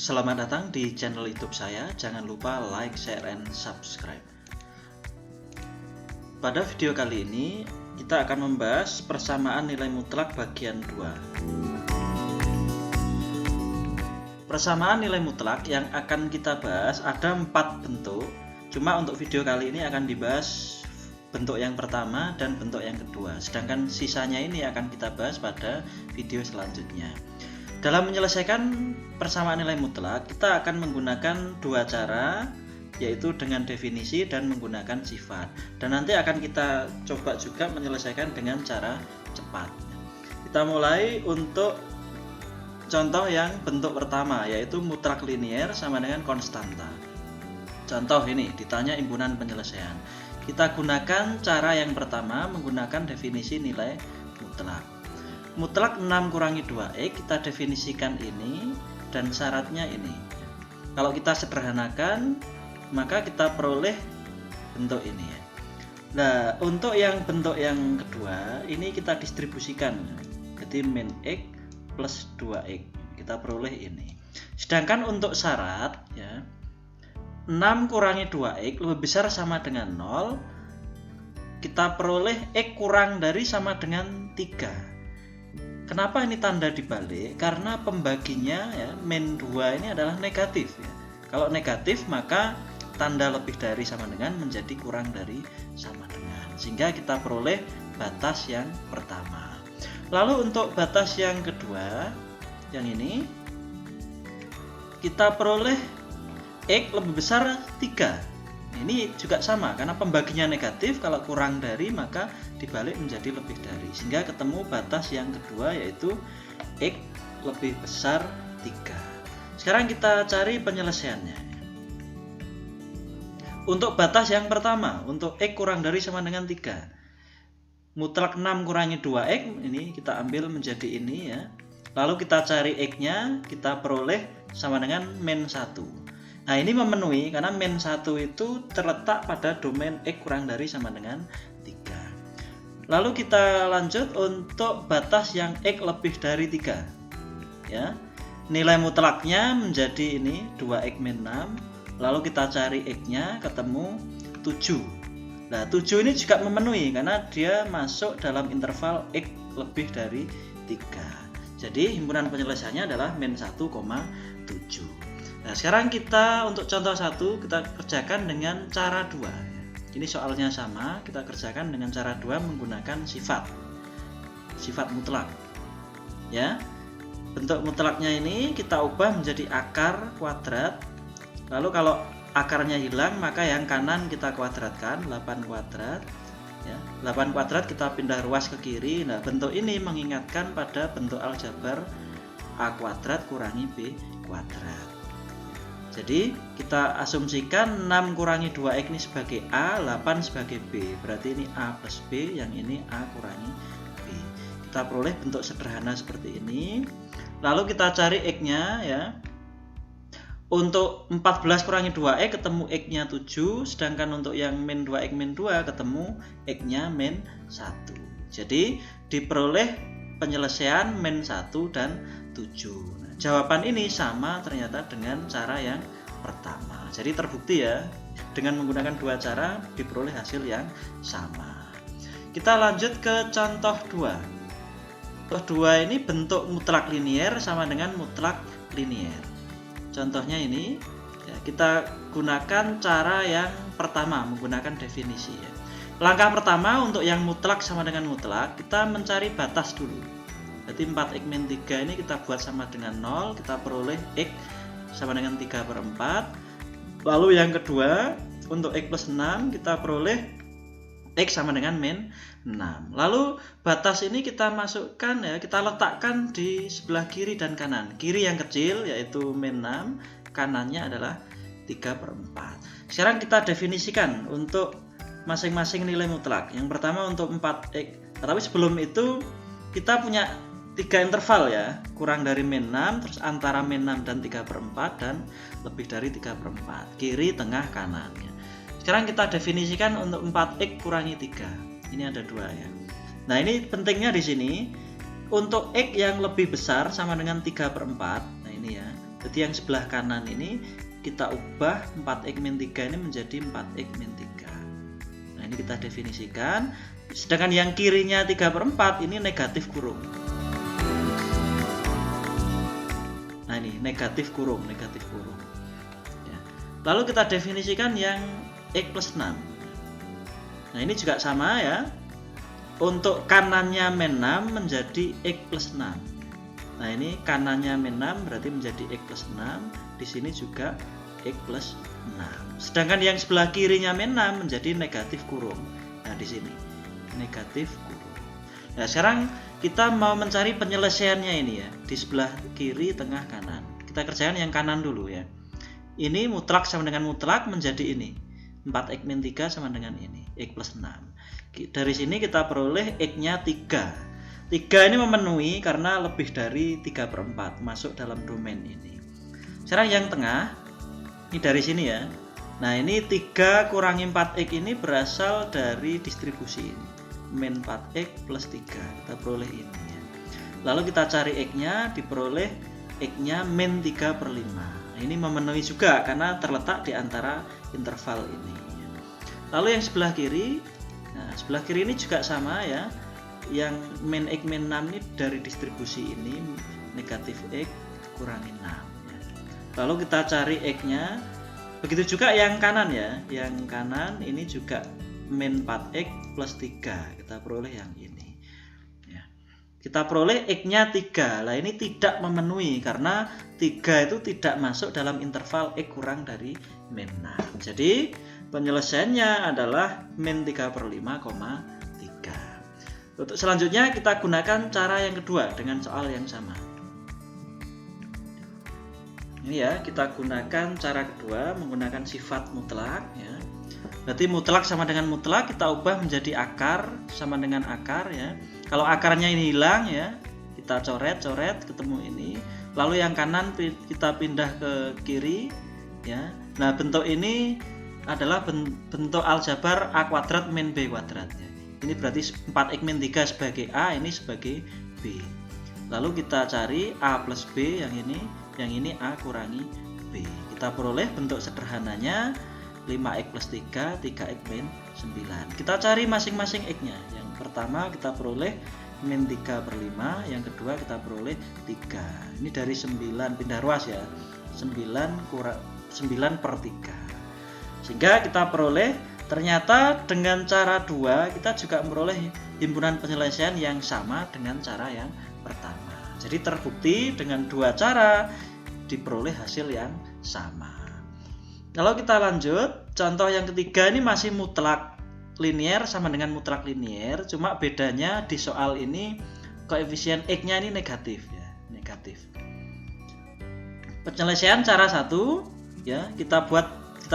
Selamat datang di channel YouTube saya. Jangan lupa like, share, and subscribe. Pada video kali ini kita akan membahas persamaan nilai mutlak bagian 2. Persamaan nilai mutlak yang akan kita bahas ada 4 bentuk. Cuma untuk video kali ini akan dibahas bentuk yang pertama dan bentuk yang kedua. Sedangkan sisanya ini akan kita bahas pada video selanjutnya. Dalam menyelesaikan persamaan nilai mutlak, kita akan menggunakan dua cara, yaitu dengan definisi dan menggunakan sifat. Dan nanti akan kita coba juga menyelesaikan dengan cara cepat. Kita mulai untuk contoh yang bentuk pertama, yaitu mutlak linier sama dengan konstanta. Contoh ini, ditanya impunan penyelesaian. Kita gunakan cara yang pertama menggunakan definisi nilai mutlak. Mutlak 6 kurangi 2x kita definisikan ini dan syaratnya ini. Kalau kita sederhanakan maka kita peroleh bentuk ini ya. Nah, untuk yang bentuk yang kedua ini kita distribusikan. Jadi min x plus 2x kita peroleh ini. Sedangkan untuk syarat ya 6 kurangi 2x lebih besar sama dengan 0, kita peroleh x kurang dari sama dengan 3. Kenapa ini tanda dibalik? Karena pembaginya ya, min 2 ini adalah negatif ya. Kalau negatif maka tanda lebih dari sama dengan menjadi kurang dari sama dengan, sehingga kita peroleh batas yang pertama. Lalu untuk batas yang kedua, yang ini kita peroleh x lebih besar 3. Ini juga sama, karena pembaginya negatif, kalau kurang dari maka dibalik menjadi lebih dari, sehingga ketemu batas yang kedua, yaitu x lebih besar 3. Sekarang kita cari penyelesaiannya. Untuk batas yang pertama, untuk x kurang dari sama dengan 3, mutlak 6 kurangi 2x, ini kita ambil menjadi ini ya. Lalu kita cari x-nya, kita peroleh sama dengan min 1. Nah, ini memenuhi karena min 1 itu terletak pada domain x kurang dari sama dengan 3. Lalu kita lanjut untuk batas yang x lebih dari 3 ya. Nilai mutlaknya menjadi ini 2x min 6. Lalu kita cari x-nya, ketemu 7. Nah, 7 ini juga memenuhi karena dia masuk dalam interval x lebih dari 3. Jadi himpunan penyelesaiannya adalah min 1,7. Nah, sekarang kita untuk contoh 1 kita kerjakan dengan cara 2. Ini soalnya sama, kita kerjakan dengan cara 2 menggunakan sifat mutlak. Ya. Bentuk mutlaknya ini kita ubah menjadi akar kuadrat. Lalu kalau akarnya hilang maka yang kanan kita kuadratkan, 8 kuadrat. Ya, 8 kuadrat kita pindah ruas ke kiri. Nah, bentuk ini mengingatkan pada bentuk aljabar a kuadrat kurangi b kuadrat. Jadi kita asumsikan 6 kurangi 2x ini sebagai A, 8 sebagai B. Berarti ini A plus B, yang ini A kurangi B. Kita peroleh bentuk sederhana seperti ini. Lalu kita cari x-nya ya. Untuk 14 kurangi 2x ketemu x-nya 7. Sedangkan untuk yang min 2x min 2 ketemu x-nya min 1. Jadi diperoleh penyelesaian min 1 dan 7. Jawaban ini sama ternyata dengan cara yang pertama. Jadi terbukti ya, dengan menggunakan dua cara diperoleh hasil yang sama. Kita lanjut ke contoh 2. Contoh 2 ini bentuk mutlak linier sama dengan mutlak linier. Contohnya ini ya, kita gunakan cara yang pertama menggunakan definisi ya. Langkah pertama untuk yang mutlak sama dengan mutlak, kita mencari batas dulu. Jadi 4x min 3 ini kita buat sama dengan 0, kita peroleh x sama dengan 3/4. Lalu yang kedua, untuk x plus 6 kita peroleh x sama dengan min 6. Lalu batas ini kita masukkan ya, kita letakkan di sebelah kiri dan kanan. Kiri yang kecil yaitu min 6, kanannya adalah 3/4. Sekarang kita definisikan untuk masing-masing nilai mutlak. Yang pertama untuk 4x. Tapi sebelum itu kita punya 3 interval ya, kurang dari min 6, terus antara min 6 dan 3/4, dan lebih dari 3/4, kiri, tengah, kanan ya. Sekarang kita definisikan untuk 4x kurangi 3. Ini ada 2 ya. Nah, ini pentingnya di sini untuk x yang lebih besar sama dengan 3/4. Nah, ini ya. Jadi yang sebelah kanan ini kita ubah 4x-3 ini menjadi 4x-3. Nah ini kita definisikan. Sedangkan yang kirinya 3/4 ini negatif kurung. Nah ini negatif kurung. Ya. Lalu kita definisikan yang x plus 6. Nah ini juga sama ya. Untuk kanannya min 6 menjadi x plus 6. Nah ini kanannya min 6 berarti menjadi x plus 6. Di sini juga x plus 6. Sedangkan yang sebelah kirinya min 6 menjadi negatif kurung. Nah di sini negatif kurung. Nah sekarang kita mau mencari penyelesaiannya ini ya. Di sebelah kiri, tengah, kanan. Kita kerjakan yang kanan dulu ya. Ini mutlak sama dengan mutlak menjadi ini. 4x-3 sama dengan ini, x plus 6. Dari sini kita peroleh x-nya 3. 3 ini memenuhi karena lebih dari 3/4 masuk dalam domain ini. Sekarang yang tengah, ini dari sini ya. Nah ini 3 kurangi 4x ini berasal dari distribusi ini. Min 4x plus 3, kita peroleh ini ya. Lalu kita cari x-nya, diperoleh x-nya min 3/5. Nah, ini memenuhi juga karena terletak di antara interval ini. Lalu yang sebelah kiri, nah sebelah kiri ini juga sama ya. Yang min x min 6 ini dari distribusi ini negatif x kurangi 6 ya. Lalu kita cari x-nya. Begitu juga yang kanan ya. Yang kanan ini juga min 4x plus 3. Kita peroleh yang ini ya. Kita peroleh x-nya 3. Lah ini tidak memenuhi karena 3 itu tidak masuk dalam interval x kurang dari min 6. Jadi penyelesaiannya adalah min 3/5, 3. Untuk selanjutnya kita gunakan cara yang kedua dengan soal yang sama. Ini ya, kita gunakan cara kedua menggunakan sifat mutlak ya. Berarti mutlak sama dengan mutlak kita ubah menjadi akar sama dengan akar ya. Kalau akarnya ini hilang ya, kita coret ketemu ini. Lalu yang kanan kita pindah ke kiri ya. Nah, bentuk ini adalah bentuk aljabar a kuadrat min b kuadrat ya. Ini berarti 4x-3 sebagai a, ini sebagai b. Lalu kita cari a plus b yang ini a kurangi b. Kita peroleh bentuk sederhananya 5x plus 3, 3x min 9. Kita cari masing-masing x-nya. Yang pertama kita peroleh min 3/5, yang kedua kita peroleh 3. Ini dari 9 pindah ruas ya. 9/3. Sehingga kita peroleh ternyata dengan cara 2 kita juga memperoleh himpunan penyelesaian yang sama dengan cara yang pertama. Jadi terbukti dengan 2 cara diperoleh hasil yang sama. Kalau kita lanjut, contoh yang ketiga ini masih mutlak linier sama dengan mutlak linier, cuma bedanya di soal ini koefisien x-nya ini negatif ya, negatif. Penyelesaian cara 1 ya, kita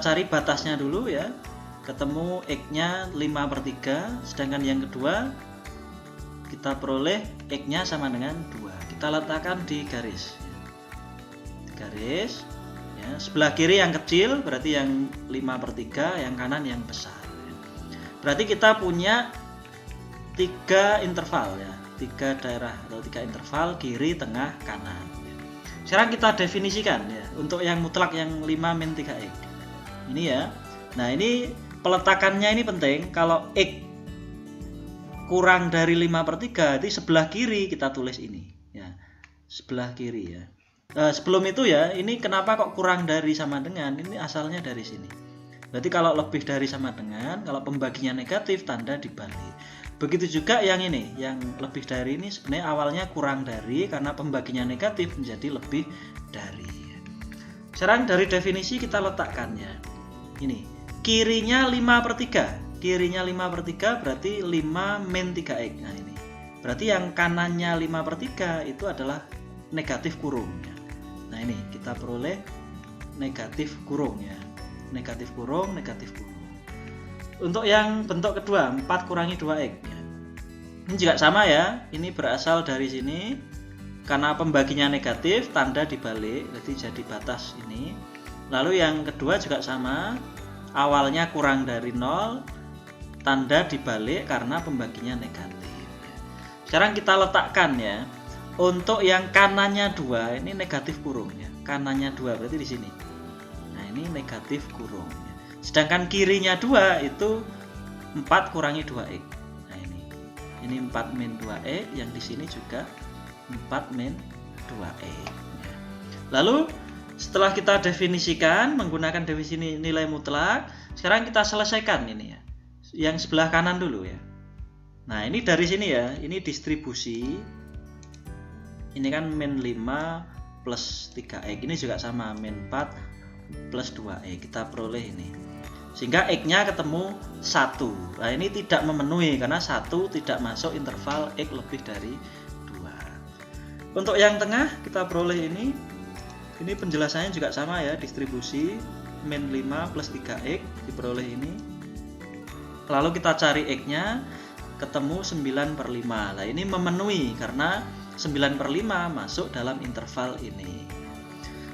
cari batasnya dulu ya. Ketemu x-nya 5/3, sedangkan yang kedua kita peroleh x-nya sama dengan 2. Kita letakkan di garis. Garis ya, sebelah kiri yang kecil berarti yang 5/3, yang kanan yang besar. Berarti kita punya 3 interval ya, 3 daerah atau 3 interval kiri, tengah, kanan. Sekarang kita definisikan ya untuk yang mutlak yang 5 min 3x. Ini ya. Nah, ini peletakannya ini penting. Kalau x kurang dari 5/3 itu sebelah kiri kita tulis ini ya. Sebelah kiri ya. Sebelum itu ya, ini kenapa kok kurang dari sama dengan? Ini asalnya dari sini. Berarti kalau lebih dari sama dengan, kalau pembaginya negatif tanda dibalik. Begitu juga yang ini, yang lebih dari ini sebenarnya awalnya kurang dari karena pembaginya negatif menjadi lebih dari. Sekarang dari definisi kita letakkannya. Ini, kirinya 5/3. Kirinya 5/3 berarti 5 min 3x. Nah ini. Berarti yang kanannya 5/3 itu adalah negatif kurung. Nah ini kita peroleh negatif kurung ya. Negatif kurung, negatif kurung. Untuk yang bentuk kedua 4 kurangi 2x ya. Ini juga sama ya. Ini berasal dari sini. Karena pembaginya negatif tanda dibalik, jadi batas ini. Lalu yang kedua juga sama. Awalnya kurang dari 0, tanda dibalik karena pembaginya negatif. Sekarang kita letakkan ya. Untuk yang kanannya 2 ini negatif kurung ya. Kanannya 2 berarti di sini. Nah, ini negatif kurung ya. Sedangkan kirinya 2 itu 4 kurangi 2x. Nah, ini 4 min 2x, yang di sini juga 4 min 2x. Ya. Lalu setelah kita definisikan menggunakan definisi nilai mutlak, sekarang kita selesaikan ini ya. Yang sebelah kanan dulu ya. Nah, ini dari sini ya, ini distribusi. Ini kan min 5 plus 3x, ini juga sama min 4 plus 2x, kita peroleh ini. Sehingga x-nya ketemu 1. Nah, ini tidak memenuhi karena 1 tidak masuk interval x lebih dari 2. Untuk yang tengah kita peroleh ini penjelasannya juga sama ya, distribusi min 5 plus 3x diperoleh ini. Lalu kita cari x-nya, ketemu 9/5. Nah, ini memenuhi karena 9/5 masuk dalam interval ini.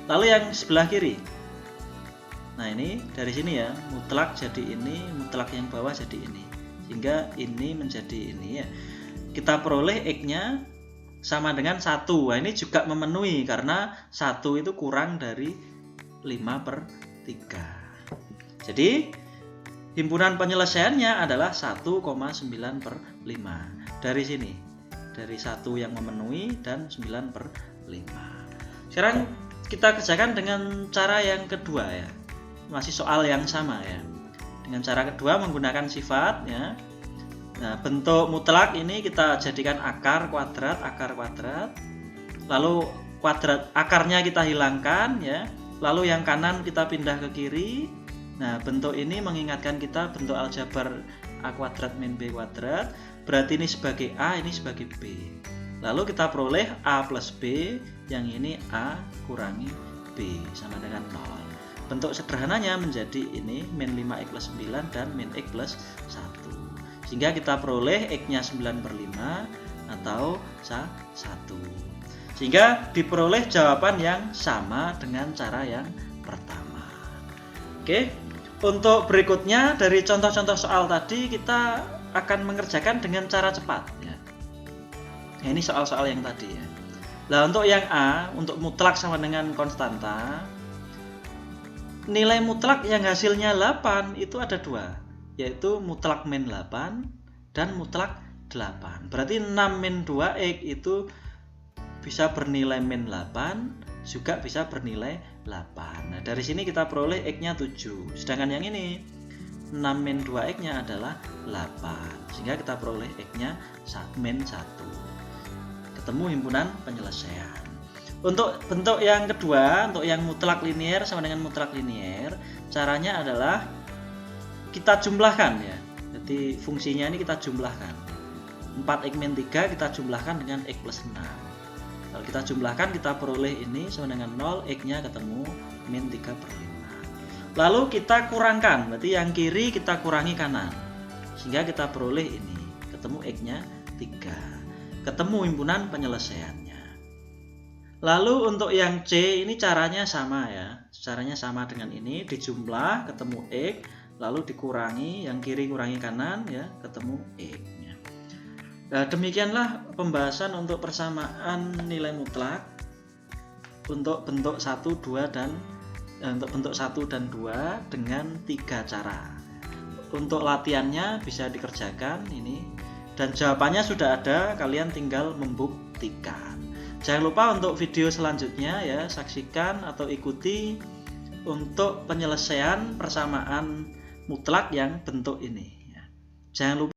Lalu yang sebelah kiri. Nah, ini dari sini ya, mutlak jadi ini, mutlak yang bawah jadi ini. Sehingga ini menjadi ini ya. Kita peroleh x-nya sama dengan 1. Nah, ini juga memenuhi karena 1 itu kurang dari 5/3. Jadi himpunan penyelesaiannya adalah 1,9/5. Dari sini. Dari 1 yang memenuhi dan 9/5. Sekarang kita kerjakan dengan cara yang kedua ya. Masih soal yang sama ya. Dengan cara kedua menggunakan sifat ya. Nah, bentuk mutlak ini kita jadikan akar kuadrat. Lalu kuadrat akarnya kita hilangkan ya. Lalu yang kanan kita pindah ke kiri. Nah, bentuk ini mengingatkan kita bentuk aljabar a kuadrat min b kuadrat. Berarti ini sebagai A, ini sebagai B. Lalu kita peroleh A plus B, yang ini A kurangi B sama dengan 0. Bentuk sederhananya menjadi ini min 5x plus 9 dan min x plus 1. Sehingga kita peroleh x-nya 9/5 atau 1. Sehingga diperoleh jawaban yang sama dengan cara yang pertama. Oke, untuk berikutnya dari contoh-contoh soal tadi kita akan mengerjakan dengan cara cepat ya. Nah, ini soal-soal yang tadi ya. Nah, untuk yang A, untuk mutlak sama dengan konstanta, nilai mutlak yang hasilnya 8 itu ada 2, yaitu mutlak min 8 dan mutlak 8. Berarti 6 min 2x itu bisa bernilai min 8, juga bisa bernilai 8. Nah, dari sini kita peroleh x-nya 7. Sedangkan yang ini 6 min 2x-nya adalah 8. Sehingga kita peroleh x-nya min 1. Ketemu himpunan penyelesaian. Untuk bentuk yang kedua, untuk yang mutlak linier sama dengan mutlak linier, caranya adalah kita jumlahkan ya. Jadi fungsinya ini kita jumlahkan. 4x min 3 kita jumlahkan dengan x plus 6. Kalau kita jumlahkan kita peroleh ini sama dengan 0, x-nya ketemu min 3/5. Lalu kita kurangkan, berarti yang kiri kita kurangi kanan. Sehingga kita peroleh ini, ketemu x-nya 3. Ketemu himpunan penyelesaiannya. Lalu untuk yang C ini caranya sama ya. Caranya sama dengan ini, dijumlah ketemu x, lalu dikurangi, yang kiri kurangi kanan ya, ketemu x-nya. Nah, demikianlah pembahasan untuk persamaan nilai mutlak untuk bentuk 1, 2 dan untuk bentuk 1 dan 2 dengan 3 cara. Untuk latihannya bisa dikerjakan ini, dan jawabannya sudah ada, kalian tinggal membuktikan. Jangan lupa untuk video selanjutnya ya, saksikan atau ikuti untuk penyelesaian persamaan mutlak yang bentuk ini ya. Jangan lupa